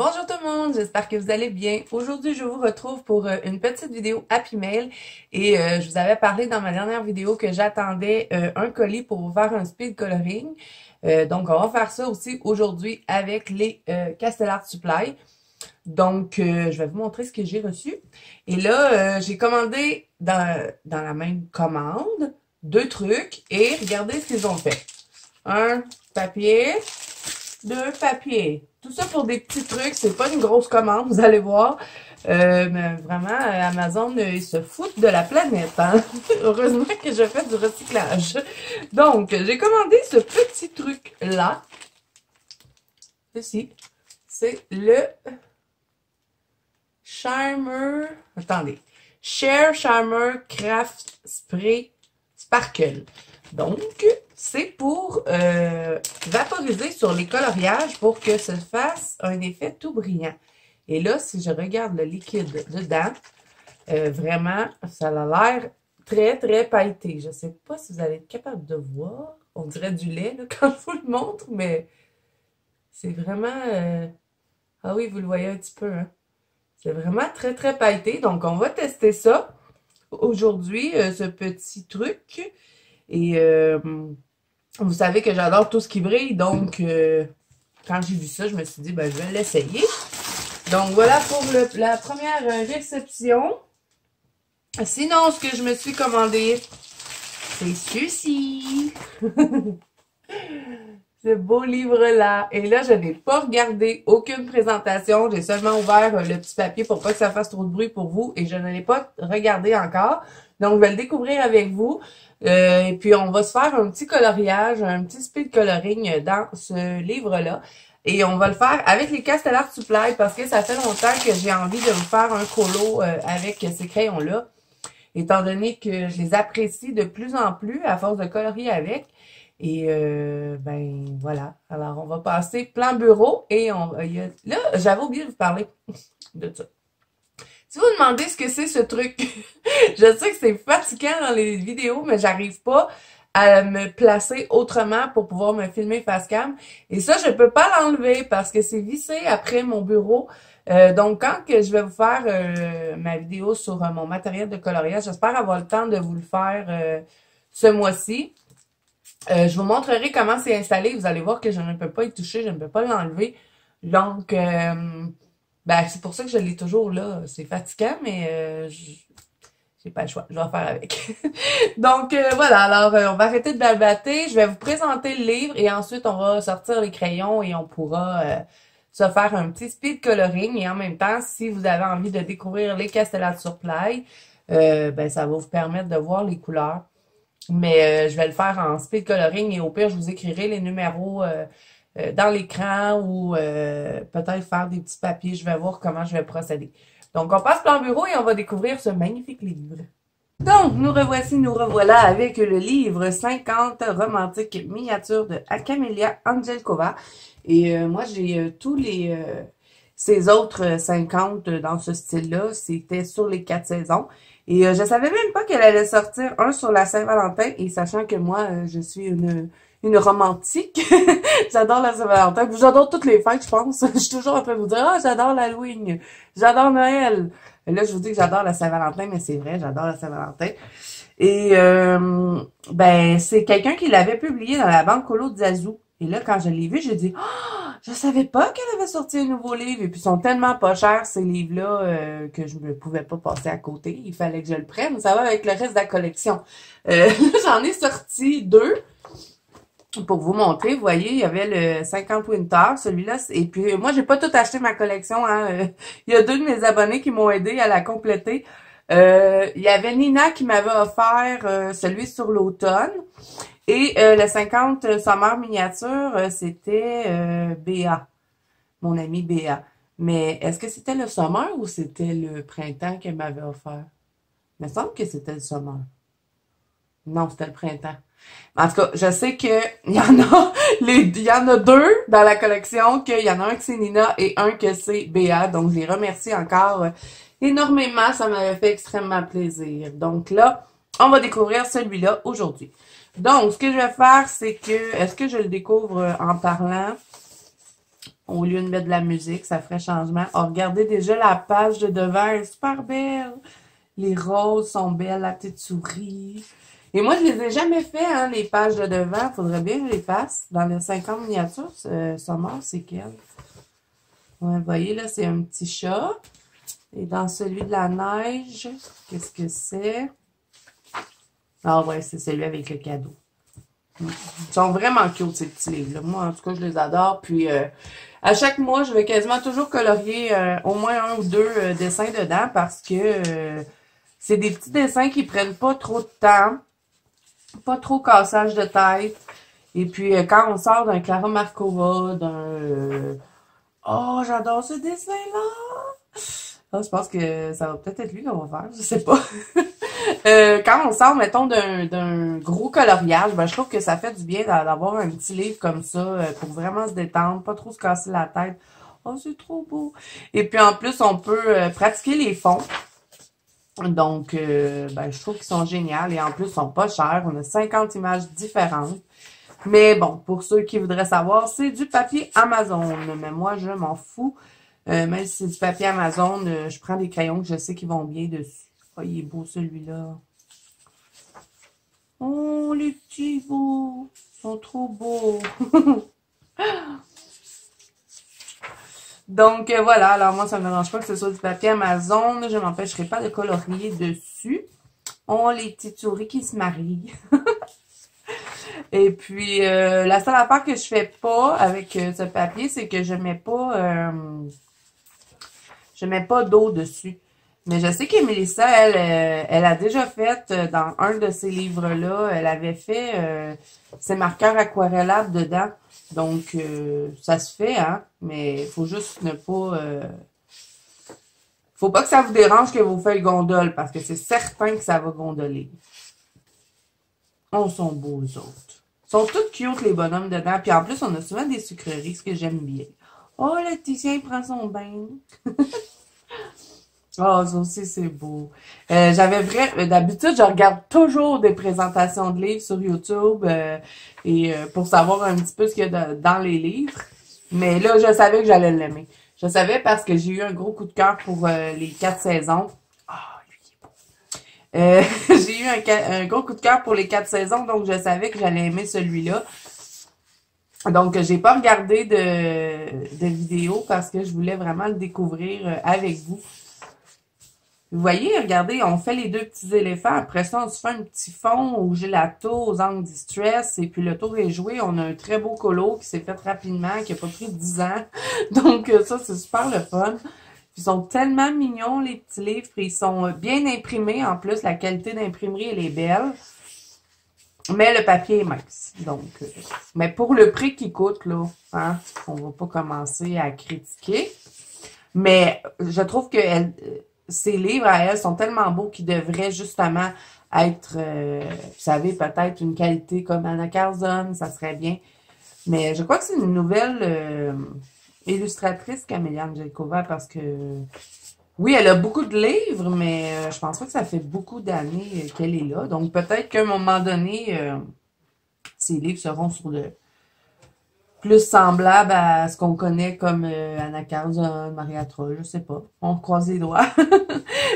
Bonjour tout le monde, j'espère que vous allez bien. Aujourd'hui, je vous retrouve pour une petite vidéo Happy Mail et je vous avais parlé dans ma dernière vidéo que j'attendais un colis pour vous faire un speed coloring. Donc, on va faire ça aussi aujourd'hui avec les Castellar Supply. Donc, je vais vous montrer ce que j'ai reçu. Et là, j'ai commandé dans la même commande deux trucs et regardez ce qu'ils ont fait. Un papier, deux papiers. Tout ça pour des petits trucs. C'est pas une grosse commande, vous allez voir. Mais vraiment, Amazon, ils se foutent de la planète. Hein? Heureusement que je fais du recyclage. Donc, j'ai commandé ce petit truc-là. Ceci. C'est le Charmer. Attendez. Share Charmer Craft Spray Sparkle. Donc, c'est pour vaporiser sur les coloriages pour que ça fasse un effet tout brillant. Et là, si je regarde le liquide dedans, vraiment, ça a l'air très, très pailleté. Je ne sais pas si vous allez être capable de voir. On dirait du lait là, quand je vous le montre, mais c'est vraiment... Ah oui, vous le voyez un petit peu. Hein? C'est vraiment très, très pailleté. Donc, on va tester ça aujourd'hui, ce petit truc. Et vous savez que j'adore tout ce qui brille, donc quand j'ai vu ça, je me suis dit, ben, je vais l'essayer. Donc, voilà pour la première réception. Sinon, ce que je me suis commandé, c'est ceci. Ce beau livre-là. Et là, je n'ai pas regardé aucune présentation. J'ai seulement ouvert le petit papier pour pas que ça fasse trop de bruit pour vous. Et je ne l'ai pas regardé encore. Donc, je vais le découvrir avec vous. Et puis, on va se faire un petit coloriage, un petit speed coloring dans ce livre-là. Et on va le faire avec les Castellar Supply parce que ça fait longtemps que j'ai envie de vous faire un colo avec ces crayons-là. Étant donné que je les apprécie de plus en plus à force de colorier avec. Et ben voilà. Alors, on va passer plan bureau et là, j'avais oublié de vous parler de ça. Si vous demandez ce que c'est ce truc, je sais que c'est fatigant dans les vidéos, mais j'arrive pas à me placer autrement pour pouvoir me filmer face cam. Et ça, je peux pas l'enlever parce que c'est vissé après mon bureau. Donc, quand que je vais vous faire ma vidéo sur mon matériel de coloriage, j'espère avoir le temps de vous le faire ce mois-ci. Je vous montrerai comment c'est installé. Vous allez voir que je ne peux pas y toucher, je ne peux pas l'enlever. Donc, ben, c'est pour ça que je l'ai toujours là. C'est fatigant, mais j'ai pas le choix. Je vais en faire avec. Donc, voilà. Alors, on va arrêter de balbater. Je vais vous présenter le livre et ensuite, on va sortir les crayons et on pourra se faire un petit speed coloring. Et en même temps, si vous avez envie de découvrir les Castellar Supply, ben, ça va vous permettre de voir les couleurs. Mais je vais le faire en speed coloring et au pire, je vous écrirai les numéros dans l'écran ou peut-être faire des petits papiers. Je vais voir comment je vais procéder. Donc, on passe plan bureau et on va découvrir ce magnifique livre. Donc, nous revoilà avec le livre 50 romantiques miniatures de Camélia Angelkova. Et moi, j'ai tous ces autres 50 dans ce style-là. C'était sur les 4 saisons. Et je savais même pas qu'elle allait sortir un sur la Saint-Valentin. Et sachant que moi, je suis une romantique. J'adore la Saint-Valentin. J'adore toutes les fêtes, je pense. Je suis toujours en train de vous dire, ah, j'adore l'Halloween. J'adore Noël. Et là, je vous dis que j'adore la Saint-Valentin, mais c'est vrai, j'adore la Saint-Valentin. Et, ben, c'est quelqu'un qui l'avait publié dans la banque Colo de Zazou. Et là, quand je l'ai vu, j'ai dit, oh, je savais pas qu'elle avait sorti un nouveau livre. Et puis, ils sont tellement pas chers, ces livres-là, que je ne pouvais pas passer à côté. Il fallait que je le prenne. Ça va avec le reste de la collection. Là, j'en ai sorti deux. Pour vous montrer, vous voyez, il y avait le 50 Winter, celui-là. Et puis, moi, j'ai pas tout acheté ma collection. Hein. Il y a deux de mes abonnés qui m'ont aidé à la compléter. Il y avait Nina qui m'avait offert celui sur l'automne. Et le 50 Summer Miniature, c'était Béa, mon amie Béa. Mais est-ce que c'était le Summer ou c'était le printemps qu'elle m'avait offert? Il me semble que c'était le Summer. Non, c'était le printemps. En tout cas, je sais que il y en a deux dans la collection, qu'il y en a un que c'est Nina et un que c'est Béa. Donc, je les remercie encore énormément. Ça m'avait fait extrêmement plaisir. Donc là, on va découvrir celui-là aujourd'hui. Donc, ce que je vais faire, c'est que... Est-ce que je le découvre en parlant? au lieu de mettre de la musique, ça ferait changement. Oh, regardez déjà la page de devant, elle est super belle. Les roses sont belles, la petite souris. Et moi, je les ai jamais fait, hein, les pages de devant. Faudrait bien que je les fasse. Dans les 50 miniatures, Summer, c'est quel? Ouais, vous voyez, là, c'est un petit chat. Et dans celui de la neige, qu'est-ce que c'est? Ah ouais, c'est celui avec le cadeau. Ils sont vraiment cute, ces petits livres-là. Moi, en tout cas, je les adore. Puis, à chaque mois, je vais quasiment toujours colorier au moins un ou deux dessins dedans parce que c'est des petits dessins qui prennent pas trop de temps, pas trop cassage de tête. Et puis, quand on sort d'un Clara Markova, d'un... oh, j'adore ce dessin-là! Ah, je pense que ça va peut-être être lui qu'on va faire, je sais pas. Quand on sort, mettons, d'un gros coloriage, ben, je trouve que ça fait du bien d'avoir un petit livre comme ça pour vraiment se détendre, pas trop se casser la tête. Oh, c'est trop beau! Et puis, en plus, on peut pratiquer les fonds. Donc, ben, je trouve qu'ils sont géniaux et en plus, ils sont pas chers. On a 50 images différentes. Mais bon, pour ceux qui voudraient savoir, c'est du papier Amazon. Mais moi, je m'en fous. Même si c'est du papier Amazon, je prends des crayons que je sais qu'ils vont bien dessus. Oh, il est beau celui-là. Oh, les petits beaux. Ils sont trop beaux. Donc, voilà. Alors, moi, ça ne me dérange pas que ce soit du papier Amazon. Je ne m'empêcherai pas de colorier dessus. Oh, les petites souris qui se marient. Et puis, la seule affaire que je fais pas avec ce papier, c'est que je mets pas d'eau dessus. Mais je sais que Mélissa, elle a déjà fait dans un de ces livres-là, elle avait fait ses marqueurs aquarellables dedans. Donc, ça se fait, hein. Mais il faut juste ne pas... faut pas que ça vous dérange que vos feuilles gondolent, parce que c'est certain que ça va gondoler. On sont beaux, eux autres. Ils sont tous cute, les bonhommes dedans. Puis en plus, on a souvent des sucreries, ce que j'aime bien. Oh, le petit chien, il prend son bain. Oh, ça aussi, c'est beau. D'habitude, je regarde toujours des présentations de livres sur YouTube pour savoir un petit peu ce qu'il y a dans les livres. Mais là, je savais que j'allais l'aimer. Je savais parce que j'ai eu un gros coup de cœur pour les 4 saisons. Ah, lui, il est beau. J'ai eu un gros coup de cœur pour les 4 saisons, donc je savais que j'allais aimer celui-là. Donc, j'ai pas regardé de vidéo parce que je voulais vraiment le découvrir avec vous. Vous voyez, regardez, on fait les deux petits éléphants. Après ça, on se fait un petit fond au gelato, aux angles distress. Et puis, le tour est joué. On a un très beau colo qui s'est fait rapidement, qui a pas pris 10 ans. Donc, ça, c'est super le fun. Ils sont tellement mignons, les petits livres. Ils sont bien imprimés. En plus, la qualité d'imprimerie, elle est belle. Mais le papier est mince. Donc, mais pour le prix qu'il coûte, là, hein, on va pas commencer à critiquer. Mais je trouve que ces livres à elle sont tellement beaux qu'ils devraient justement être, vous savez, peut-être une qualité comme Anna Carzon, ça serait bien. Mais je crois que c'est une nouvelle illustratrice, Camélia Angelkova, parce que, oui, elle a beaucoup de livres, mais je pense pas que ça fait beaucoup d'années qu'elle est là. Donc, peut-être qu'à un moment donné, ces livres seront sur le plus semblable à ce qu'on connaît comme Anna Carzon, Maria Troll, je sais pas. On croise les doigts.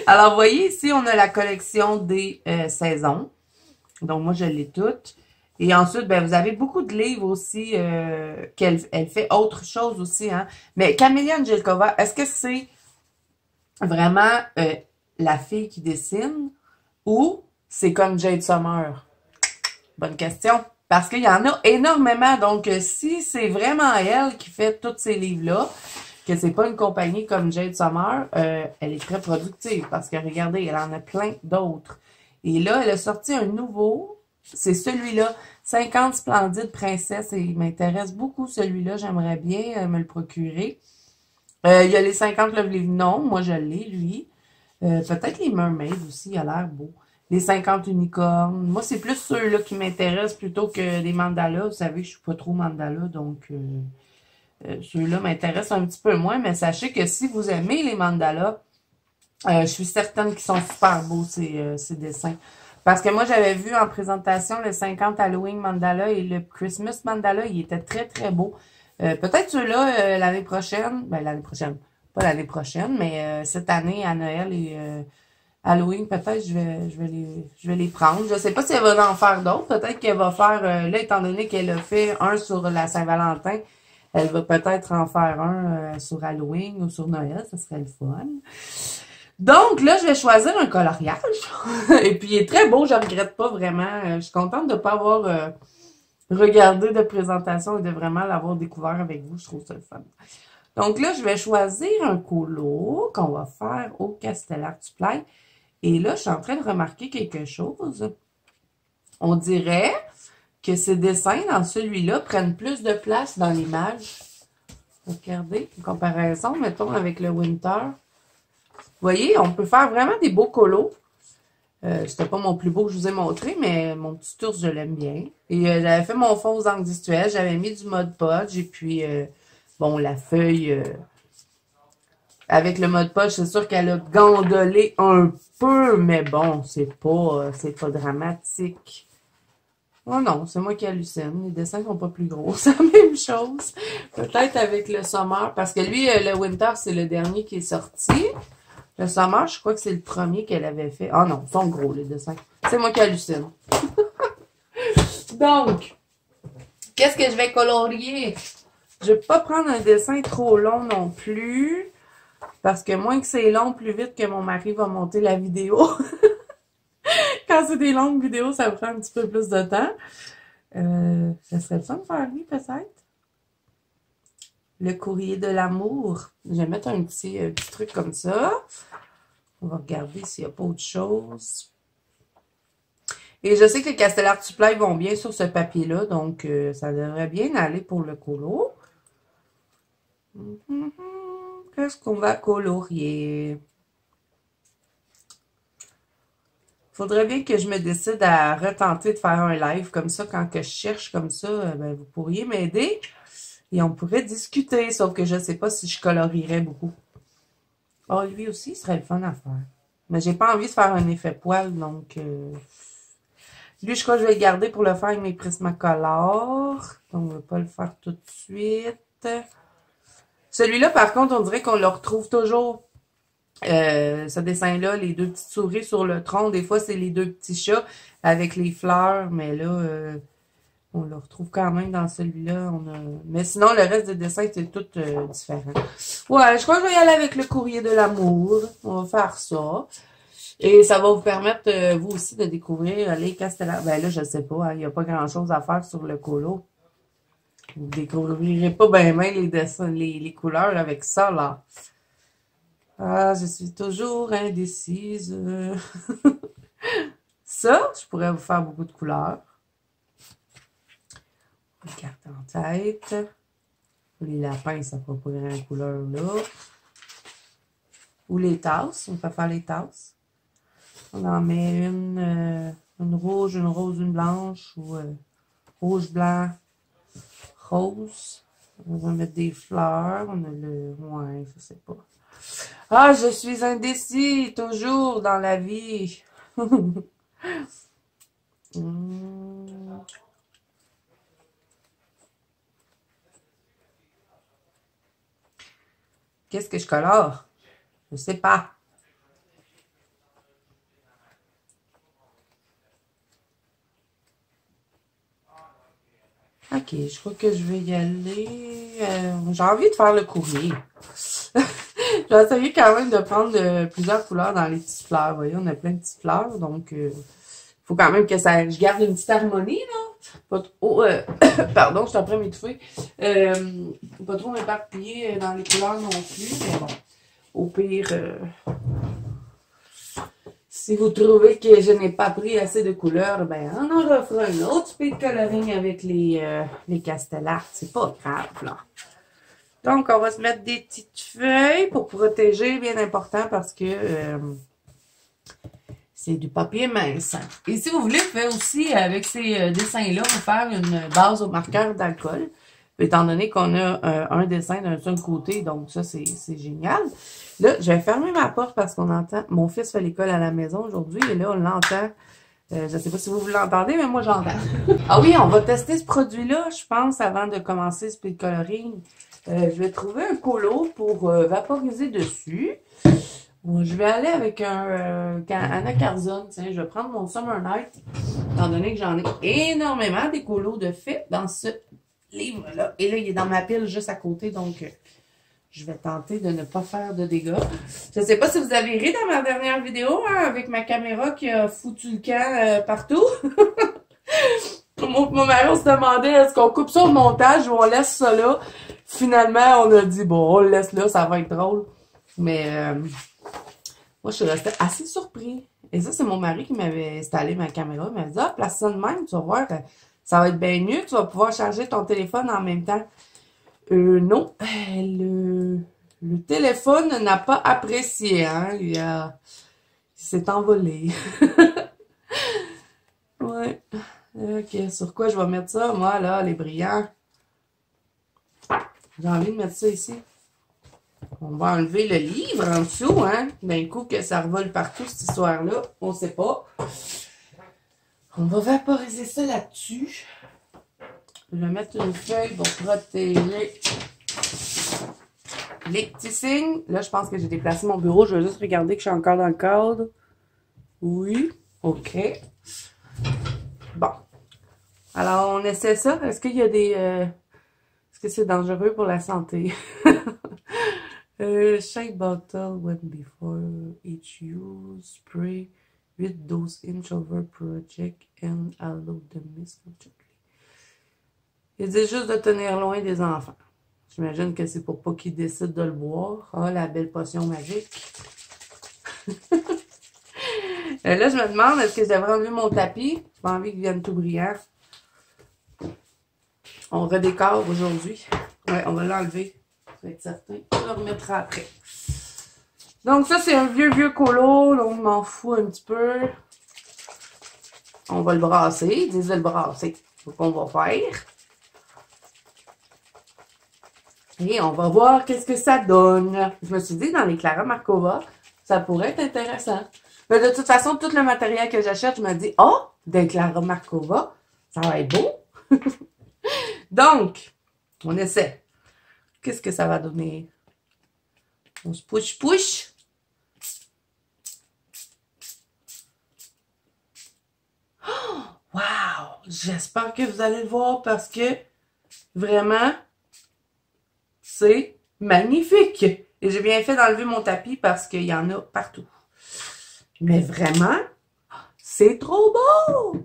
Alors, vous voyez, ici, on a la collection des saisons. Donc, moi, je l'ai toute. Et ensuite, ben, vous avez beaucoup de livres aussi qu'elle fait autre chose aussi. Hein. Mais Camélia Angelkova, est-ce que c'est vraiment la fille qui dessine ou c'est comme Jade Summer? Bonne question. Parce qu'il y en a énormément. Donc, si c'est vraiment elle qui fait tous ces livres-là, que c'est pas une compagnie comme Jade Summer, elle est très productive. Parce que, regardez, elle en a plein d'autres. Et là, elle a sorti un nouveau. C'est celui-là. 50 splendides princesses. Et il m'intéresse beaucoup, celui-là. J'aimerais bien me le procurer. Il y a les 50 Lovely Non. Moi, je l'ai, lui. Peut-être les Mermaids aussi. Il a l'air beau. Les 50 unicornes. Moi, c'est plus ceux-là qui m'intéressent plutôt que les mandalas. Vous savez, je suis pas trop mandala, donc ceux-là m'intéressent un petit peu moins. Mais sachez que si vous aimez les mandalas, je suis certaine qu'ils sont super beaux, ces dessins. Parce que moi, j'avais vu en présentation le 50 Halloween mandala et le Christmas mandala. Il était très, très beau. Peut-être ceux-là l'année prochaine. Ben, l'année prochaine. Pas l'année prochaine, mais cette année, à Noël et Halloween, peut-être je vais les prendre. Je sais pas si elle va en faire d'autres. Peut-être qu'elle va faire, là, étant donné qu'elle a fait un sur la Saint-Valentin, elle va peut-être en faire un sur Halloween ou sur Noël. Ça serait le fun. Donc, là, je vais choisir un coloriage. Et puis, il est très beau. Je regrette pas vraiment. Je suis contente de pas avoir regardé de présentation et de vraiment l'avoir découvert avec vous. Je trouve ça le fun. Donc là, je vais choisir un colo qu'on va faire au Castellar du Play. Et là, je suis en train de remarquer quelque chose. On dirait que ces dessins dans celui-là prennent plus de place dans l'image. Regardez, une comparaison, mettons, avec le Winter. Vous voyez, on peut faire vraiment des beaux colos. C'était pas mon plus beau que je vous ai montré, mais mon petit ours, je l'aime bien. Et j'avais fait mon fond aux angles gestuels, j'avais mis du Mod Podge, et puis, bon, la feuille, avec le Mod Podge, c'est sûr qu'elle a gondolé un peu, mais bon, c'est pas dramatique. Oh non, c'est moi qui hallucine. Les dessins sont pas plus gros. C'est la même chose. Peut-être avec le Summer, parce que lui, le Winter, c'est le dernier qui est sorti. Le Summer, je crois que c'est le premier qu'elle avait fait. Ah non, ils sont gros, les dessins. C'est moi qui hallucine. Donc, qu'est-ce que je vais colorier? Je vais pas prendre un dessin trop long non plus. Parce que moins que c'est long, plus vite que mon mari va monter la vidéo. Quand c'est des longues vidéos, ça prend un petit peu plus de temps. Ça serait le fun de faire lui, peut-être. Le courrier de l'amour. Je vais mettre un petit truc comme ça. On va regarder s'il n'y a pas autre chose. Et je sais que les Castellar du Play vont bien sur ce papier-là, donc ça devrait bien aller pour le colo. Qu'est-ce qu'on va colorier? Faudrait bien que je me décide à retenter de faire un live comme ça. Quand que je cherche comme ça, ben, vous pourriez m'aider. Et on pourrait discuter, sauf que je ne sais pas si je colorierais beaucoup. Oh, lui aussi, ce serait le fun à faire. Mais j'ai pas envie de faire un effet poil, donc... Lui, je crois que je vais le garder pour le faire avec mes Prismacolor. Donc, on ne va pas le faire tout de suite. Celui-là, par contre, on dirait qu'on le retrouve toujours. Ce dessin-là, les deux petites souris sur le tronc. Des fois, c'est les deux petits chats avec les fleurs. Mais là... on le retrouve quand même dans celui-là. Mais sinon, le reste des dessins, c'est tout différent. Ouais, je crois que je vais y aller avec le courrier de l'amour. On va faire ça. Et ça va vous permettre, vous aussi, de découvrir les Castellar. Ben là, je sais pas, il n'y a pas grand-chose à faire sur le colo. Vous ne découvrirez pas bien les dessins, les couleurs là, avec ça, là. Ah, je suis toujours indécise. Ça, je pourrais vous faire beaucoup de couleurs. Les cartes en tête. Les lapins, ça fera pas grand couleur là. Ou les tasses, on peut faire les tasses. On en met une rouge, une rose, une blanche, ou rouge, blanc, rose. On va mettre des fleurs. On a le... ouais, je sais pas. Ah, je suis indécis, toujours dans la vie. Qu'est-ce que je colore? Je sais pas. Ok, je crois que je vais y aller. J'ai envie de faire le courrier. Je vais essayer quand même de prendre plusieurs couleurs dans les petites fleurs. Vous voyez, on a plein de petites fleurs, donc il faut quand même que ça, je garde une petite harmonie, là. Pas trop, pardon, je suis en train de m'étouffer. Pas trop m'éparpiller dans les couleurs non plus, mais bon, au pire, si vous trouvez que je n'ai pas pris assez de couleurs, ben on en refera un autre speed coloring avec les Castellar. C'est pas grave, là. Donc, on va se mettre des petites feuilles pour protéger, bien important, parce que c'est du papier mince. Et si vous voulez, vous pouvez aussi, avec ces dessins-là, vous faire une base au marqueur d'alcool. Étant donné qu'on a un dessin d'un seul côté, donc ça, c'est génial. Là, je vais fermer ma porte parce qu'on entend... Mon fils fait l'école à la maison aujourd'hui, et là, on l'entend Je sais pas si vous l'entendez, mais moi j'entends. Ah oui, on va tester ce produit-là, je pense, avant de commencer Speed Coloring. Je vais trouver un colo pour vaporiser dessus. Je vais aller avec un anacarzone. Tiens, je vais prendre mon Summer Night, étant donné que j'en ai énormément des colos de fait dans ce livre-là. Et là, il est dans ma pile juste à côté, donc je vais tenter de ne pas faire de dégâts. Je ne sais pas si vous avez ri dans ma dernière vidéo, hein, avec ma caméra qui a foutu le camp partout. Mon mari, on se demandait, est-ce qu'on coupe ça au montage ou on laisse ça là? Finalement, on a dit, bon, on le laisse là, ça va être drôle. Mais moi, je suis restée assez surpris. Et ça, c'est mon mari qui m'avait installé ma caméra. Il m'a dit, ah, place ça de même, tu vas voir, ça va être bien mieux, tu vas pouvoir charger ton téléphone en même temps. Non, le téléphone n'a pas apprécié, hein. Il s'est envolé. Ouais. Ok, sur quoi je vais mettre ça? Moi, là, les brillants. J'ai envie de mettre ça ici. On va enlever le livre en dessous, hein. D'un coup que ça revole partout, cette histoire-là. On sait pas. On va vaporiser ça là-dessus. Je vais mettre une feuille pour protéger les petits signes. Là, je pense que j'ai déplacé mon bureau. Je vais juste regarder que je suis encore dans le cadre. Oui. OK. Bon. Alors, on essaie ça. Est-ce qu'il y a des... Est-ce que c'est dangereux pour la santé? Shake bottle when before each use. Spray 8 doses inch over project and allow the mist to Il dit juste de tenir loin des enfants. J'imagine que c'est pour pas qu'ils décident de le boire. Ah, la belle potion magique. Là, je me demande, est-ce que je devrais enlever mon tapis? J'ai pas envie qu'il vienne tout brillant. On redécore aujourd'hui. Ouais, on va l'enlever. Pour être certain. On le remettra après. Donc, ça, c'est un vieux colo. Donc, je m'en fous un petit peu. On va le brasser. Ils disent de le brasser. Donc, on va faire. Et on va voir qu'est-ce que ça donne. Je me suis dit, dans les Clara Markova, ça pourrait être intéressant. Mais de toute façon, tout le matériel que j'achète, je me dis, oh, des Clara Markova, ça va être beau. Donc, on essaie. Qu'est-ce que ça va donner? On se push. Oh, wow! J'espère que vous allez le voir parce que vraiment, c'est magnifique. Et j'ai bien fait d'enlever mon tapis parce qu'il y en a partout. Mais vraiment, c'est trop beau!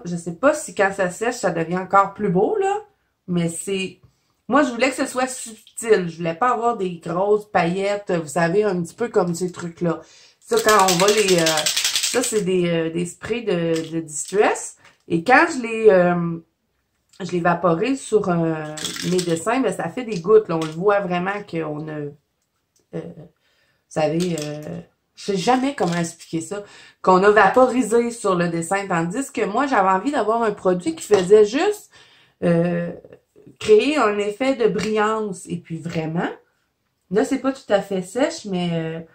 Je sais pas si quand ça sèche, ça devient encore plus beau, là. Mais c'est... Moi, je voulais que ce soit subtil. Je voulais pas avoir des grosses paillettes, vous savez, un petit peu comme ces trucs-là. Ça, quand on va les... ça, c'est des sprays de distress. Et quand je les vaporise sur mes dessins, ben, ça fait des gouttes. Là. On le voit vraiment qu'on a... vous savez... je sais jamais comment expliquer ça. Qu'on a vaporisé sur le dessin. Tandis que moi, j'avais envie d'avoir un produit qui faisait juste créer un effet de brillance. Et puis vraiment, là, c'est pas tout à fait sèche, mais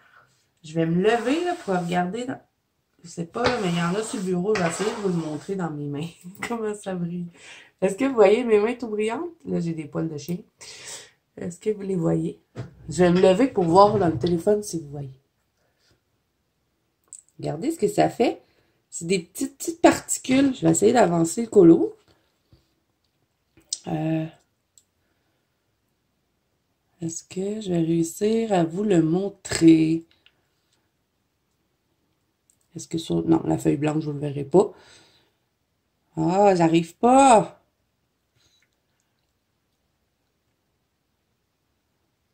je vais me lever là, pour regarder. Je sais pas, là, mais il y en a sur le bureau. Je vais essayer de vous le montrer dans mes mains. Comment ça brille. Est-ce que vous voyez mes mains tout brillantes? Là, j'ai des poils de chien. Est-ce que vous les voyez? Je vais me lever pour voir dans le téléphone si vous voyez. Regardez ce que ça fait. C'est des petites particules. Je vais essayer d'avancer le colo. Est-ce que je vais réussir à vous le montrer? Est-ce que sur... Non, la feuille blanche, je ne le verrai pas. Ah, j'arrive pas!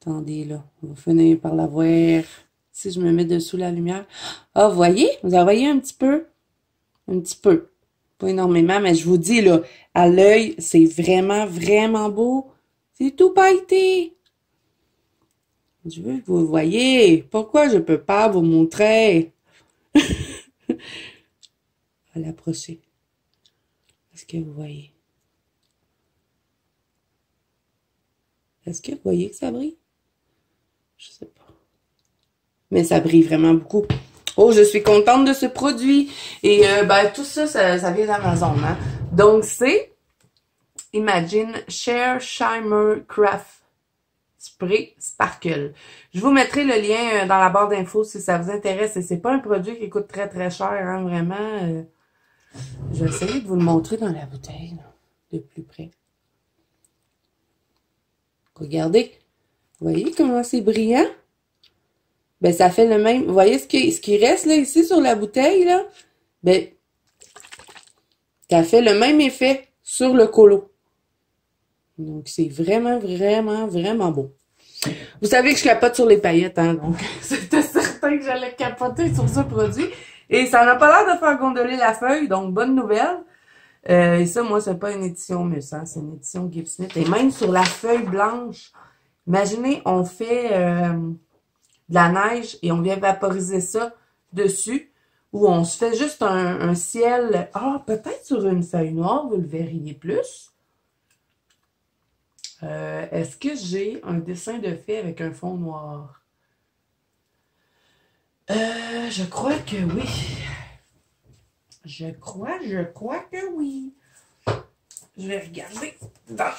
Attendez, là. On va finir par la voir. Si je me mets dessous la lumière. Ah, vous voyez? Vous en voyez un petit peu? Un petit peu. Pas énormément, mais je vous dis, là, à l'œil, c'est vraiment beau. C'est tout pailleté. Je veux que vous voyez. Pourquoi je peux pas vous montrer? On va l'approcher. Est-ce que vous voyez? Est-ce que vous voyez que ça brille? Je sais pas. Mais ça brille vraiment beaucoup. Oh, je suis contente de ce produit. Et ben, tout ça, ça vient d'Amazon. Hein? Donc, c'est Imagine Share Shimmer Craft Spray Sparkle. Je vous mettrai le lien dans la barre d'infos si ça vous intéresse. Et c'est pas un produit qui coûte très très cher, hein, vraiment. Je vais essayer de vous le montrer dans la bouteille, là, de plus près. Regardez. Vous voyez comment c'est brillant? Ben, ça fait le même. Vous voyez ce qui reste là ici sur la bouteille, là? Ben, ça fait le même effet sur le colo. Donc, c'est vraiment, vraiment, vraiment beau. Vous savez que je capote sur les paillettes, hein? Donc, c'était certain que j'allais capoter sur ce produit. Et ça n'a pas l'air de faire gondoler la feuille, donc bonne nouvelle. Et ça, moi, c'est pas une édition Mus, hein? C'est une édition Gibb Smith. Et même sur la feuille blanche, imaginez, on fait de la neige et on vient vaporiser ça dessus, ou on se fait juste un ciel. Ah, peut-être sur une feuille noire, vous le verriez plus. Est-ce que j'ai un dessin de fait avec un fond noir? Je crois que oui. Je crois que oui. Je vais regarder dans...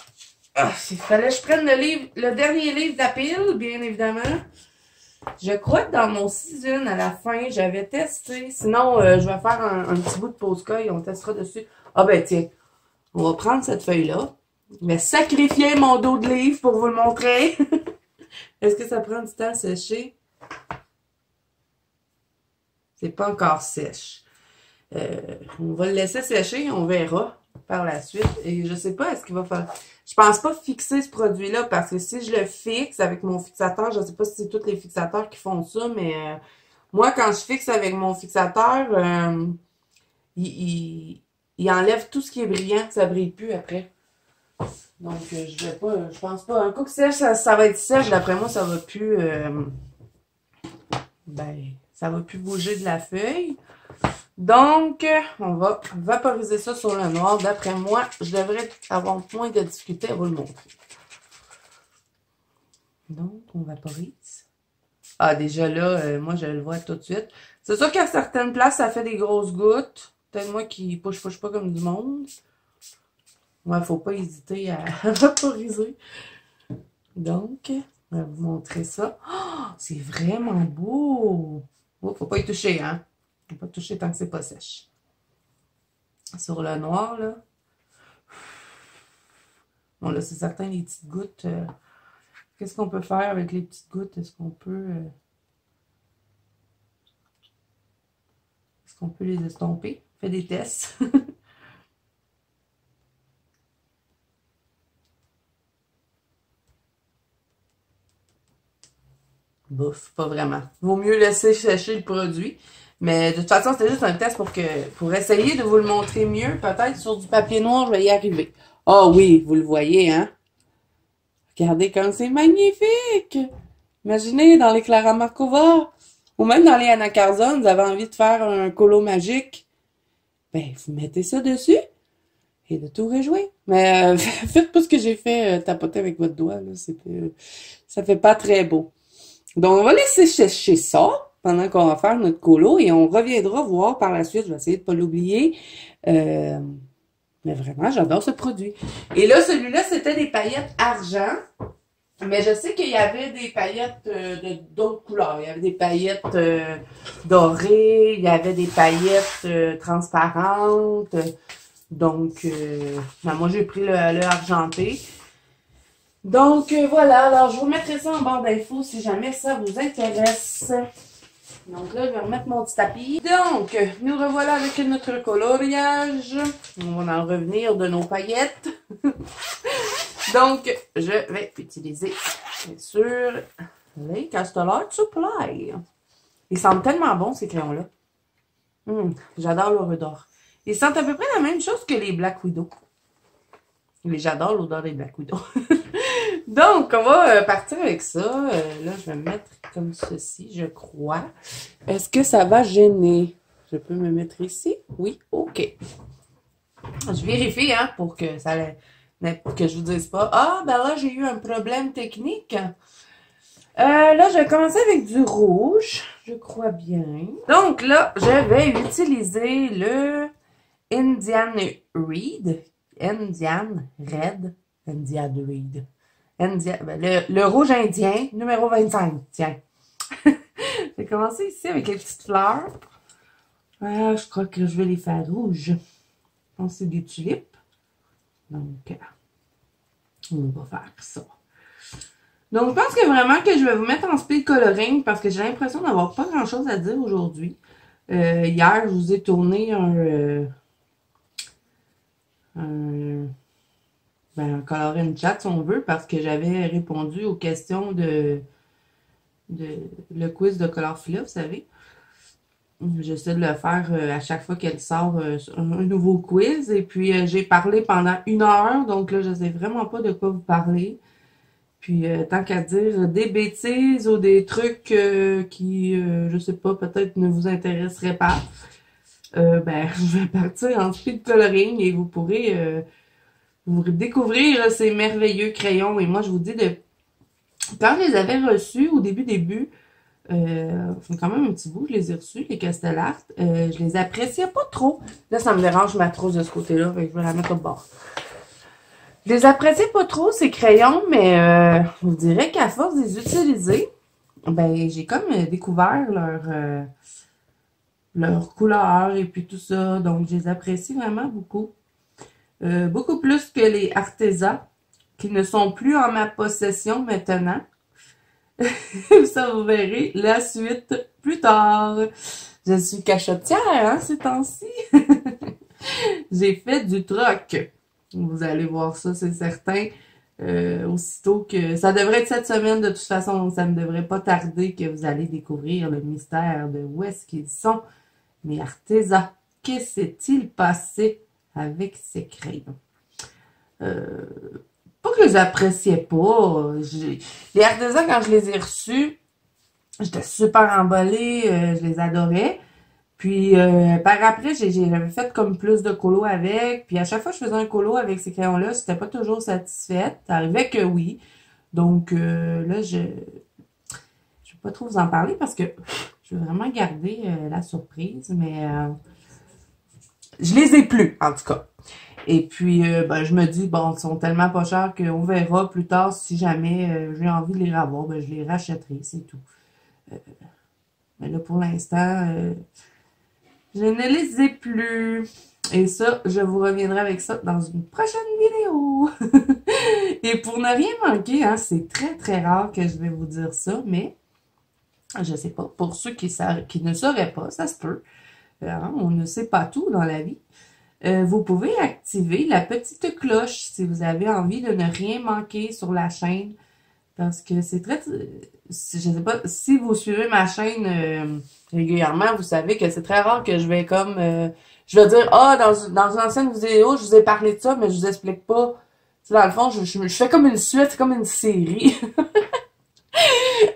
Ah, il fallait que je prenne le dernier livre de la pile, bien évidemment. Je crois que dans mon season, à la fin, j'avais testé. Sinon, je vais faire un petit bout de Posca et on testera dessus. Ah ben tiens, on va prendre cette feuille-là. Je vais sacrifier mon dos de livre pour vous le montrer. Est-ce que ça prend du temps à sécher? C'est pas encore sèche. On va le laisser sécher, on verra par la suite. Et je sais pas, est-ce qu'il va faire... Je pense pas fixer ce produit-là parce que si je le fixe avec mon fixateur, je sais pas si c'est tous les fixateurs qui font ça, mais moi, quand je fixe avec mon fixateur, il enlève tout ce qui est brillant, ça brille plus après. Donc, je vais pas, je pense pas. Un coup que sèche, ça va être sèche. D'après moi, ça va plus, ça va plus bouger de la feuille. Donc, on va vaporiser ça sur le noir. D'après moi, je devrais avoir moins de difficulté à vous le montrer. Donc, on vaporise. Ah, déjà là, moi, je le vois tout de suite. C'est sûr qu'à certaines places, ça fait des grosses gouttes. Peut-être moi qui push pas comme du monde. Ouais, faut pas hésiter à vaporiser. Donc, on va vous montrer ça. Oh, c'est vraiment beau! Oh, faut pas y toucher, hein? Faut pas toucher tant que c'est pas sèche. Sur le noir, là. Bon, là, c'est certain, les petites gouttes. Qu'est-ce qu'on peut faire avec les petites gouttes? Est-ce qu'on peut les estomper? Fais des tests. Bouf, pas vraiment. Vaut mieux laisser sécher le produit. Mais de toute façon, c'était juste un test pour essayer de vous le montrer mieux. Peut-être sur du papier noir, je vais y arriver. Ah oui, vous le voyez, hein? Regardez comme c'est magnifique! Imaginez dans les Clara Markova ou même dans les Anacarzone, vous avez envie de faire un colo magique. Ben, vous mettez ça dessus et de tout rejouer. Mais faites pas ce que j'ai fait, tapoter avec votre doigt. Là, ça fait pas très beau. Donc, on va laisser sécher ça pendant qu'on va faire notre colo et on reviendra voir par la suite. Je vais essayer de pas l'oublier. Mais vraiment, j'adore ce produit. Et là, celui-là, c'était des paillettes argent. Mais je sais qu'il y avait des paillettes d'autres couleurs. Il y avait des paillettes dorées, il y avait des paillettes transparentes. Donc, moi, j'ai pris le argenté. Donc, voilà. Alors, je vous mettrai ça en barre d'infos si jamais ça vous intéresse. Donc là, je vais remettre mon petit tapis. Donc, nous revoilà avec notre coloriage. On va en revenir de nos paillettes. Donc, je vais utiliser, bien sûr, les Castell Supply. Ils sentent tellement bon, ces crayons-là. J'adore leur odeur. Ils sentent à peu près la même chose que les Black Widow. Mais j'adore l'odeur des Black Widow. Donc, on va partir avec ça. Là, je vais me mettre comme ceci, je crois. Est-ce que ça va gêner? Je peux me mettre ici? Oui, OK. Je vérifie, hein, pour que ça que je vous dise pas. Ah, ben là, j'ai eu un problème technique. Là, je vais commencer avec du rouge, je crois bien. Donc là, je vais utiliser le Indian Reed. Indian Red. Indian Reed. Le rouge indien, numéro 25. Tiens. Je vais commencer ici avec les petites fleurs. Je crois que je vais les faire rouges. Je pense que c'est des tulipes. Donc, on va faire ça. Donc, je pense que vraiment que je vais vous mettre en speed coloring parce que j'ai l'impression d'avoir pas grand chose à dire aujourd'hui. Hier, je vous ai tourné un coloring chat si on veut parce que j'avais répondu aux questions de le quiz de Colorfila, vous savez. J'essaie de le faire à chaque fois qu'elle sort un nouveau quiz. Et puis, j'ai parlé pendant 1 heure. Donc là, je sais vraiment pas de quoi vous parler. Puis, tant qu'à dire des bêtises ou des trucs qui, je sais pas, peut-être ne vous intéresseraient pas, je vais partir en speed coloring et vous pourrez vous découvrir ces merveilleux crayons. Et moi, je vous dis, quand je les avais reçus au début, c'est quand même un petit bout, je les ai reçus, les Castellart. Je les appréciais pas trop. Là, ça me dérange ma trousse de ce côté-là, je vais la mettre au bord. Je les appréciais pas trop, ces crayons, mais je vous dirais qu'à force de les utiliser, j'ai comme découvert leur couleur et puis tout ça. Donc, je les apprécie vraiment beaucoup. Beaucoup plus que les Arteza, qui ne sont plus en ma possession maintenant. Ça, vous verrez la suite plus tard. Je suis cachotière, hein, ces temps-ci. J'ai fait du troc. Vous allez voir ça, c'est certain. Aussitôt que... Ça devrait être cette semaine, de toute façon, donc ça ne devrait pas tarder que vous allez découvrir le mystère de où est-ce qu'ils sont. Mais Arteza, qu'est-ce qui s'est-il passé avec ces crayons? Pas que je les appréciais pas. Les Arteza, quand je les ai reçus, j'étais super emballée, je les adorais. Puis par après, j'avais fait comme plus de colo avec. Puis à chaque fois que je faisais un colo avec ces crayons-là, c'était pas toujours satisfaite. Ça arrivait que oui. Donc là, je vais pas trop vous en parler parce que je veux vraiment garder la surprise. Mais je les ai plus, en tout cas. Et puis, je me dis, bon, ils sont tellement pas chers qu'on verra plus tard si jamais j'ai envie de les avoir, je les rachèterai, c'est tout. Mais là, pour l'instant, je ne les ai plus. Et ça, je vous reviendrai avec ça dans une prochaine vidéo. Et pour ne rien manquer, hein, c'est très, très rare que je vais vous dire ça, mais je sais pas, pour ceux qui ne sauraient pas, ça se peut. On ne sait pas tout dans la vie. Vous pouvez activer la petite cloche si vous avez envie de ne rien manquer sur la chaîne. Parce que c'est très... Je sais pas, si vous suivez ma chaîne régulièrement, vous savez que c'est très rare que je vais comme... je vais dire, dans une ancienne vidéo, je vous ai parlé de ça, mais je vous explique pas. Tu sais, dans le fond, je fais comme une suite, comme une série.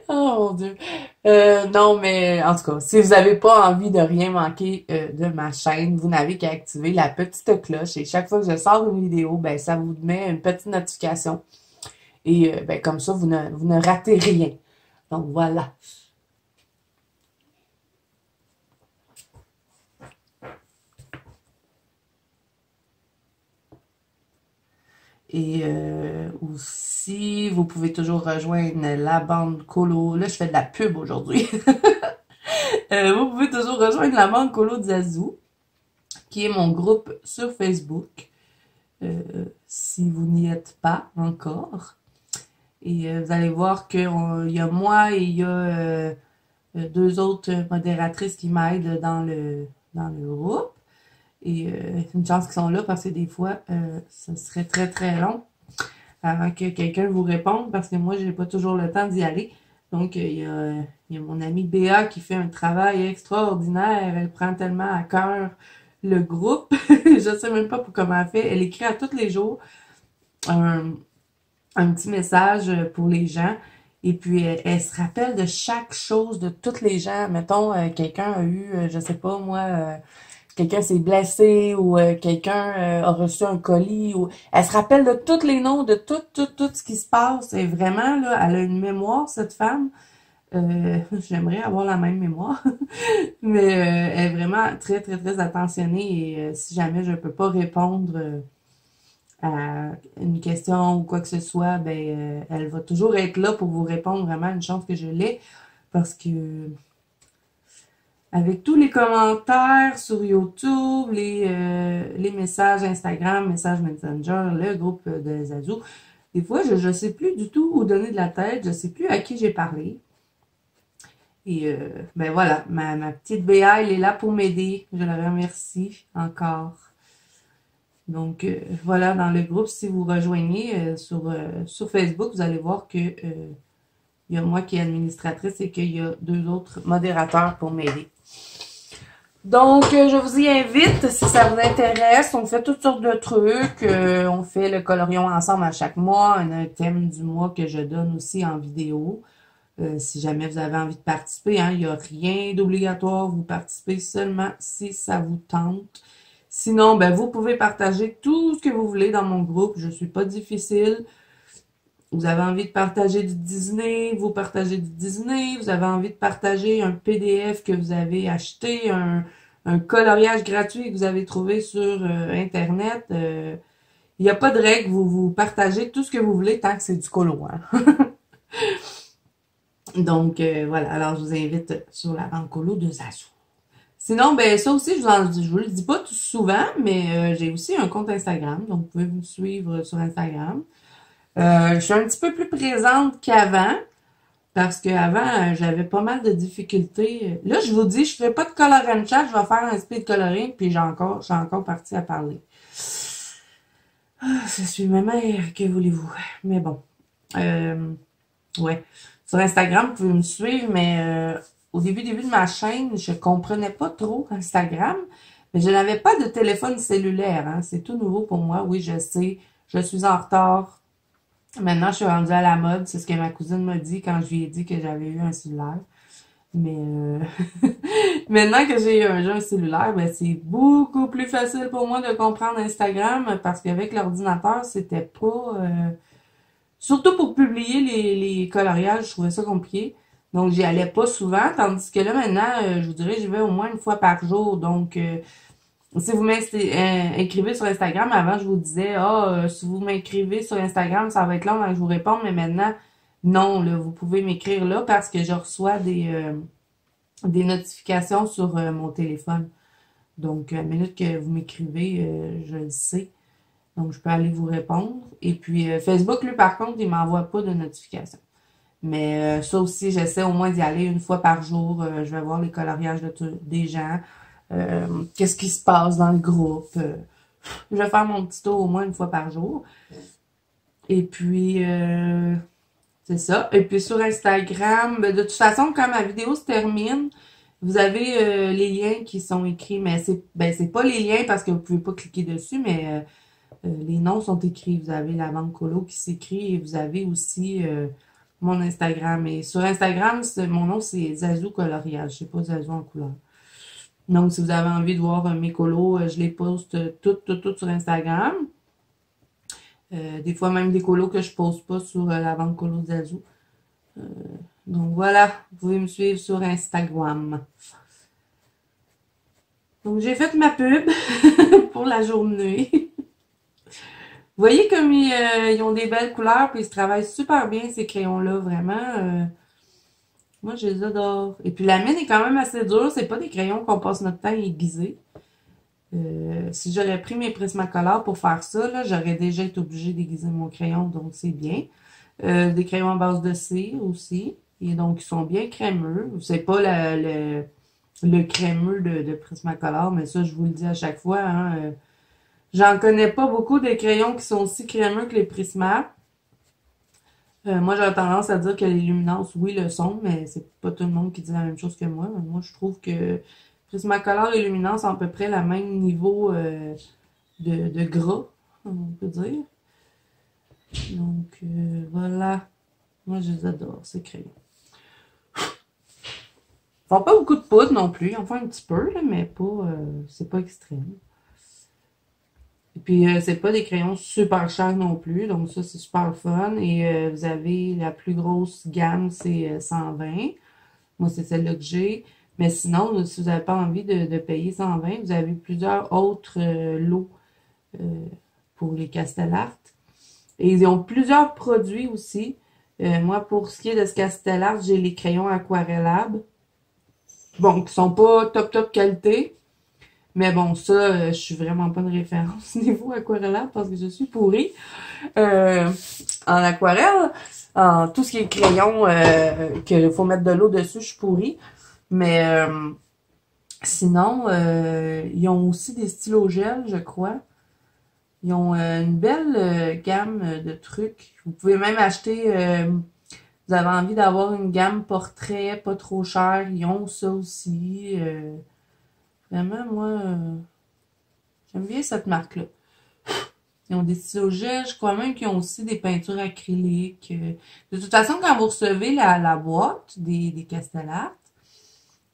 Oh mon Dieu. Non, mais en tout cas, si vous n'avez pas envie de rien manquer de ma chaîne, vous n'avez qu'à activer la petite cloche. Et chaque fois que je sors une vidéo, ça vous met une petite notification. Et comme ça, vous ne ratez rien. Donc voilà. Et aussi, vous pouvez toujours rejoindre la bande Colo. Là, je fais de la pub aujourd'hui. Vous pouvez toujours rejoindre la bande Colo Zazu, qui est mon groupe sur Facebook, si vous n'y êtes pas encore. Et vous allez voir qu'il y a moi et il y a 2 autres modératrices qui m'aident dans le groupe. Et une chance qu'ils sont là parce que des fois, ça serait très très long avant que quelqu'un vous réponde parce que moi, j'ai pas toujours le temps d'y aller. Donc, il y a mon amie Béa qui fait un travail extraordinaire. Elle prend tellement à cœur le groupe. Je sais même pas comment elle fait. Elle écrit à tous les jours un petit message pour les gens. Et puis, elle se rappelle de chaque chose de toutes les gens. Mettons, quelqu'un a eu, je sais pas moi... quelqu'un s'est blessé ou quelqu'un a reçu un colis. Ou elle se rappelle de tous les noms, de tout ce qui se passe. Et vraiment, là, elle a une mémoire, cette femme. J'aimerais avoir la même mémoire. Mais elle est vraiment très, très, très attentionnée. Et si jamais je peux pas répondre à une question ou quoi que ce soit, ben elle va toujours être là pour vous répondre. Vraiment, une chance que je l'ai. Parce que avec tous les commentaires sur YouTube, les messages Instagram, messages Messenger, le groupe de Zazou, des fois, je sais plus du tout où donner de la tête, je sais plus à qui j'ai parlé. Et ben voilà, ma petite Béa, elle est là pour m'aider. Je la remercie encore. Donc voilà, dans le groupe, si vous rejoignez sur Facebook, vous allez voir que il y a moi qui est administratrice et qu'il y a 2 autres modérateurs pour m'aider. Donc, je vous y invite, si ça vous intéresse, on fait toutes sortes de trucs, on fait le colorion ensemble à chaque mois, on a un thème du mois que je donne aussi en vidéo, si jamais vous avez envie de participer, hein, il n'y a rien d'obligatoire, vous participez seulement si ça vous tente. Sinon, ben, vous pouvez partager tout ce que vous voulez dans mon groupe, je suis pas difficile. Vous avez envie de partager du Disney, vous partagez du Disney. Vous avez envie de partager un PDF que vous avez acheté, un coloriage gratuit que vous avez trouvé sur Internet. Il n'y a pas de règle, vous partagez tout ce que vous voulez tant que c'est du colo. Hein? Donc, voilà. Alors, je vous invite sur la banque colo de Zazou. Sinon, ben ça aussi, je vous le dis pas tout souvent, mais j'ai aussi un compte Instagram. Donc, vous pouvez me suivre sur Instagram. Je suis un petit peu plus présente qu'avant, parce qu'avant, j'avais pas mal de difficultés. Là, je vous dis, je ferai pas de color and chat, je vais faire un speed coloring, puis je suis encore partie à parler. Je suis ma mère, que voulez-vous? Mais bon. Ouais. Sur Instagram, vous pouvez me suivre, mais au début de ma chaîne, je comprenais pas trop Instagram, mais je n'avais pas de téléphone cellulaire, hein. C'est tout nouveau pour moi. Oui, je sais, je suis en retard. Maintenant, je suis rendue à la mode. C'est ce que ma cousine m'a dit quand je lui ai dit que j'avais eu un cellulaire. Mais maintenant que j'ai un cellulaire, ben c'est beaucoup plus facile pour moi de comprendre Instagram parce qu'avec l'ordinateur, c'était pas... surtout pour publier les coloriages, je trouvais ça compliqué. Donc, j'y allais pas souvent. Tandis que là, maintenant, je vous dirais, j'y vais au moins une fois par jour. Donc, si vous m'inscrivez sur Instagram, avant je vous disais, si vous m'inscrivez sur Instagram, ça va être long avant que je vous réponde, mais maintenant, non, là, vous pouvez m'écrire là parce que je reçois des notifications sur mon téléphone. Donc, à la minute que vous m'écrivez, je le sais. Donc, je peux aller vous répondre. Et puis, Facebook, lui, par contre, il m'envoie pas de notifications. Mais ça aussi, j'essaie au moins d'y aller une fois par jour. Je vais voir les coloriages des gens. Qu'est-ce qui se passe dans le groupe. Je vais faire mon petit tour au moins une fois par jour. Et puis, c'est ça. Et puis sur Instagram, ben, de toute façon, quand ma vidéo se termine, vous avez les liens qui sont écrits. Mais c'est pas les liens parce que vous pouvez pas cliquer dessus, mais les noms sont écrits. Vous avez la banque colo qui s'écrit et vous avez aussi mon Instagram. Et sur Instagram, mon nom, c'est Zazou Coloriage. C'est pas Zazou en couleur. Donc, si vous avez envie de voir mes colos, je les poste toutes sur Instagram. Des fois, même des colos que je poste pas sur la banque colo de Zazou. Donc, voilà. Vous pouvez me suivre sur Instagram. Donc, j'ai fait ma pub pour la journée. Vous voyez comme ils ont des belles couleurs puis ils se travaillent super bien, ces crayons-là. Vraiment, moi, je les adore. Et puis, la mine est quand même assez dure. C'est pas des crayons qu'on passe notre temps à aiguiser. Si j'aurais pris mes Prismacolor pour faire ça, là, j'aurais déjà été obligée d'aiguiser mon crayon, donc c'est bien. Des crayons à base de cire aussi. Et donc, ils sont bien crémeux. C'est pas le crémeux de Prismacolor, mais ça, je vous le dis à chaque fois. Hein, j'en connais pas beaucoup de crayons qui sont aussi crémeux que les Prisma. Moi, j'ai tendance à dire que les luminances, oui, le sont, mais c'est pas tout le monde qui dit la même chose que moi. Moi, je trouve que Prismacolor et luminance ont à peu près le même niveau de gras, on peut dire. Donc, voilà. Moi, je les adore, ces crayons. font pas beaucoup de poudre non plus. Ils en font un petit peu, là, mais pas, c'est pas extrême. Et puis, c'est pas des crayons super chers non plus. Donc, ça, c'est super le fun. Et vous avez la plus grosse gamme, c'est 120. Moi, c'est celle-là que j'ai. Mais sinon, si vous n'avez pas envie de payer 120, vous avez plusieurs autres lots pour les Castellart. Et ils ont plusieurs produits aussi. Moi, pour ce qui est de ce Castellart, j'ai les crayons aquarellables. Bon, qui sont pas top qualité. Mais bon, ça, je suis vraiment pas une référence niveau aquarellable parce que je suis pourrie. En aquarelle, en tout ce qui est crayon, qu'il faut mettre de l'eau dessus, je suis pourrie. Mais sinon, ils ont aussi des stylos gel, je crois. Ils ont une belle gamme de trucs. Vous pouvez même acheter, vous avez envie d'avoir une gamme portrait pas trop chère, ils ont ça aussi. Vraiment, moi, j'aime bien cette marque-là. Ils ont des stylos gel, je crois même qu'ils ont aussi des peintures acryliques. De toute façon, quand vous recevez la boîte des Castellart,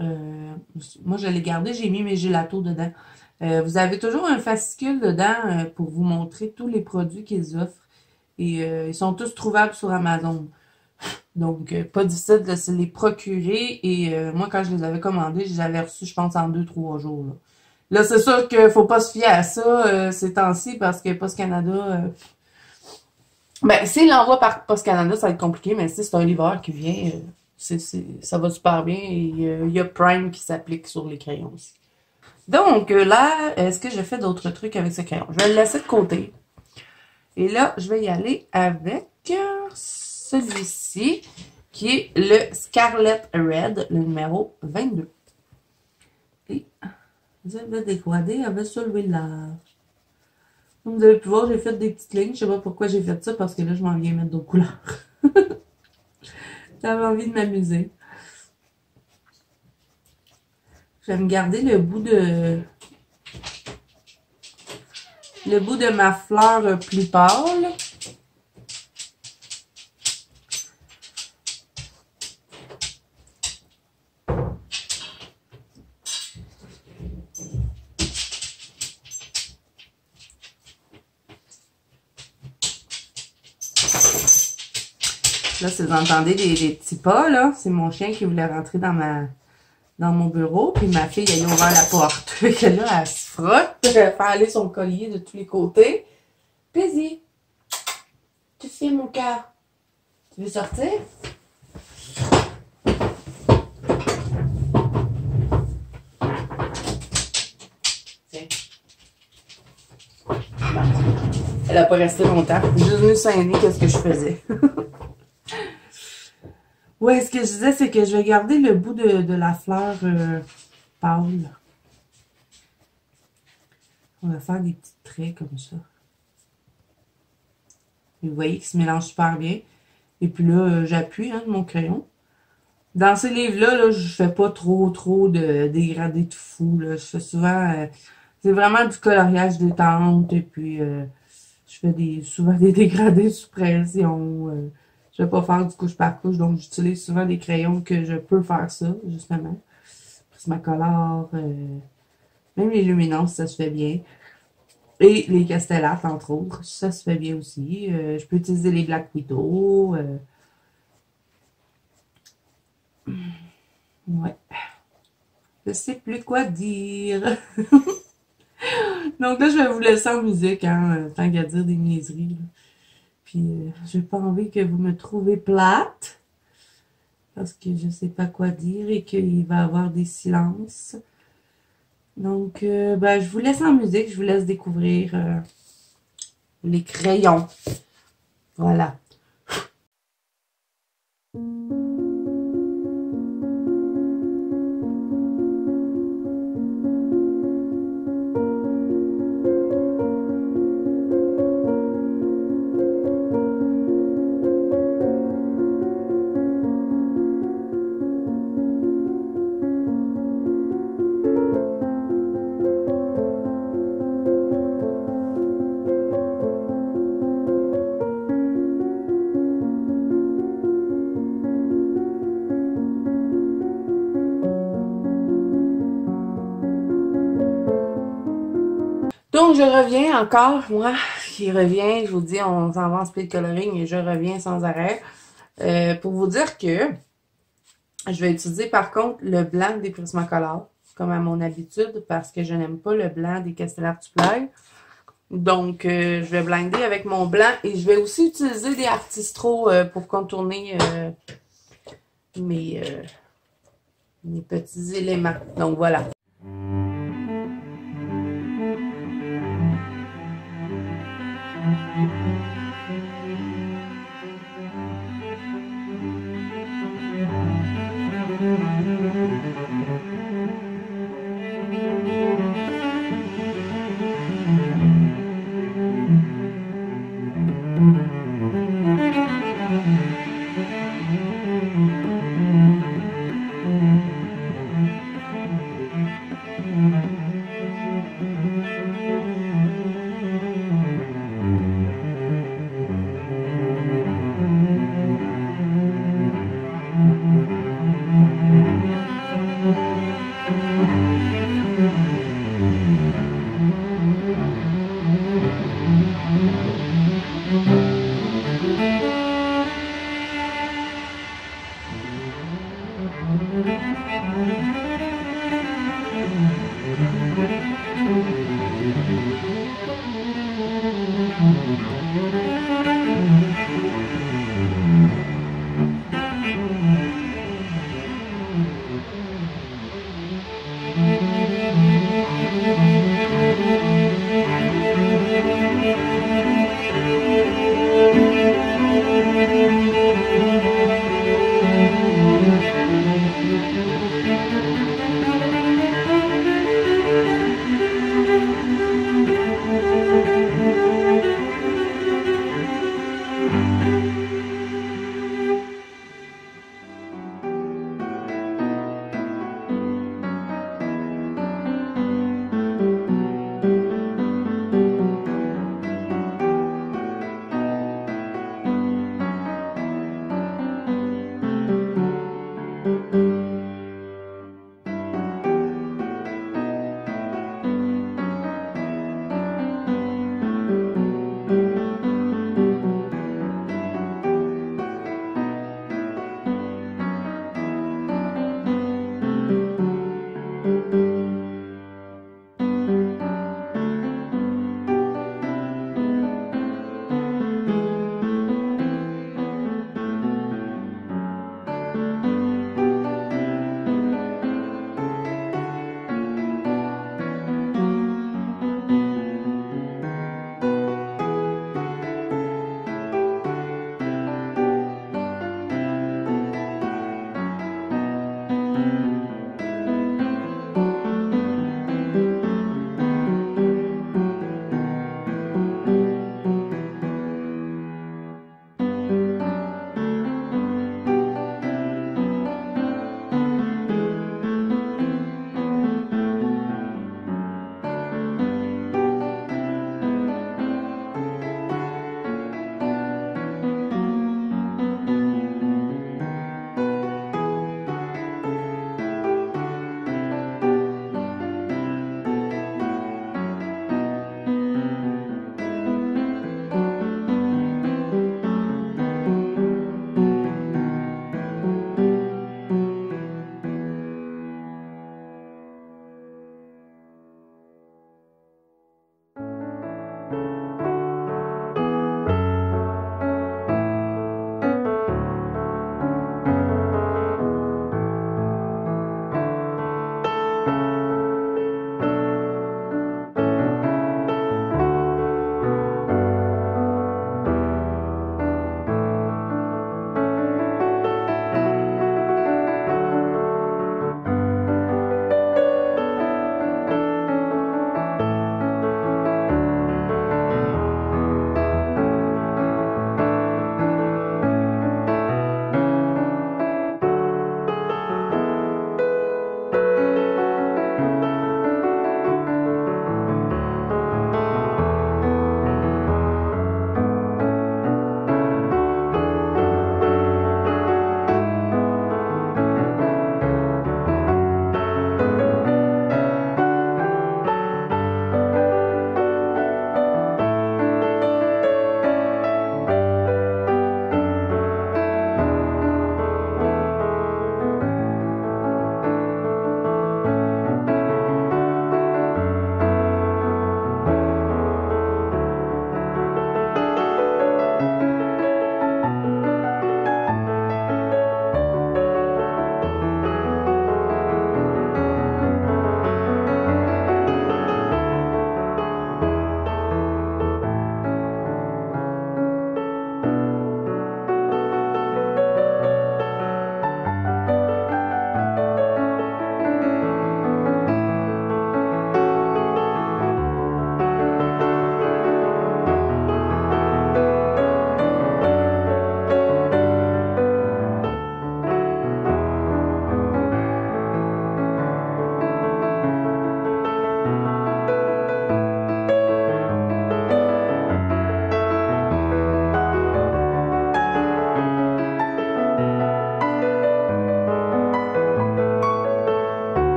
moi je l'ai gardé, j'ai mis mes gélatos dedans. Vous avez toujours un fascicule dedans pour vous montrer tous les produits qu'ils offrent. Et ils sont tous trouvables sur Amazon. Donc, pas difficile de se les procurer. Et moi, quand je les avais commandés, je les avais reçus, je pense, en 2-3 jours. Là, c'est sûr qu'il faut pas se fier à ça ces temps-ci parce que Post Canada... ben, s'il l'envoie par Post Canada, ça va être compliqué, mais si c'est un livreur qui vient, ça va super bien. Et il y a Prime qui s'applique sur les crayons aussi. Donc, là, est-ce que j'ai fait d'autres trucs avec ce crayon? Je vais le laisser de côté. Et là, je vais y aller avec celui-ci, qui est le Scarlet Red, le numéro 22. Et vous avez dégradé avec soulevé le large. Comme vous avez pu voir, j'ai fait des petites lignes. Je sais pas pourquoi j'ai fait ça, parce que là, je m'en viens mettre d'autres couleurs. J'avais envie de m'amuser. Je vais me garder le bout de ma fleur plus pâle. Là, si vous entendez des petits pas, là, c'est mon chien qui voulait rentrer dans mon bureau, puis ma fille, elle a ouvert la porte. Fait que là, elle se frotte, elle fait aller son collier de tous les côtés. Plaisir. Tu fais mon cœur. Tu veux sortir? Tiens. Elle a pas resté longtemps. Je suis venue s'aîner qu'est-ce que je faisais. Ouais, ce que je disais, c'est que je vais garder le bout de la fleur pâle. On va faire des petits traits comme ça. Et vous voyez qu'ils se mélangent super bien. Et puis là, j'appuie de mon crayon. Dans ces livres-là, là, je fais pas trop de dégradés de fou. Là. Je fais souvent... c'est vraiment du coloriage détente. Et puis, je fais souvent des dégradés sous pression. Je vais pas faire du couche par couche. Donc, j'utilise souvent des crayons que je peux faire ça, justement. Prismacolor. Même les luminances, ça se fait bien. Et les Castellart, entre autres, ça se fait bien aussi. Je peux utiliser les Black Widow. Ouais. Je sais plus quoi dire. Donc là, je vais vous laisser en musique, hein, tant qu'à dire des niaiseries. Là. Puis, j'ai pas envie que vous me trouvez plate. Parce que je sais pas quoi dire et qu'il va y avoir des silences. Donc, ben, je vous laisse en musique. Je vous laisse découvrir les crayons. Voilà. Donc, je reviens encore, moi, qui reviens, je vous dis, on s'en va en speed coloring et je reviens sans arrêt. Pour vous dire que je vais utiliser par contre le blanc des Prismacolor, comme à mon habitude, parce que je n'aime pas le blanc des Castellaire Tuplay. Donc, je vais blinder avec mon blanc et je vais aussi utiliser des Artistro pour contourner mes, mes petits éléments. Donc, voilà.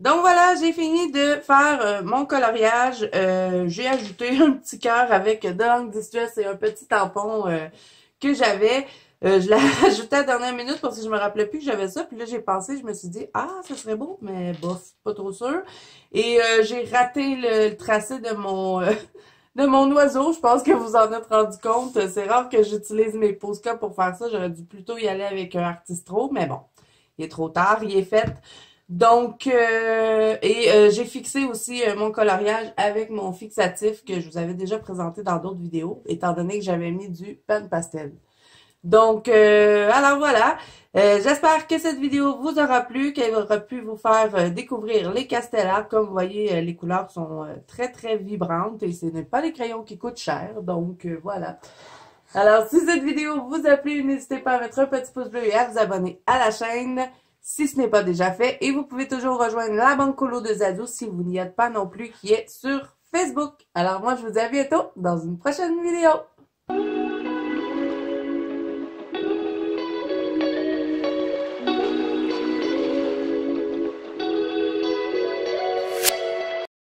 Donc voilà, j'ai fini de faire mon coloriage. J'ai ajouté un petit cœur avec de l'encre distress et un petit tampon que j'avais. Je l'ai ajouté à la dernière minute parce que je me rappelais plus que j'avais ça. Puis là, j'ai pensé, je me suis dit, ah, ça serait beau, mais bof, pas trop sûr. Et j'ai raté le tracé de de mon oiseau. Je pense que vous en êtes rendu compte. C'est rare que j'utilise mes Posca pour faire ça. J'aurais dû plutôt y aller avec un Artistro, mais bon, il est trop tard, il est fait. Donc, j'ai fixé aussi mon coloriage avec mon fixatif que je vous avais déjà présenté dans d'autres vidéos, étant donné que j'avais mis du pan pastel. Donc, alors voilà. J'espère que cette vidéo vous aura plu, qu'elle aura pu vous faire découvrir les Castelar. Comme vous voyez, les couleurs sont très, très vibrantes et ce n'est pas des crayons qui coûtent cher. Donc, voilà. Alors, si cette vidéo vous a plu, n'hésitez pas à mettre un petit pouce bleu et à vous abonner à la chaîne si ce n'est pas déjà fait. Et vous pouvez toujours rejoindre la Banque Colo de Zadou si vous n'y êtes pas non plus, qui est sur Facebook. Alors, moi, je vous dis à bientôt dans une prochaine vidéo.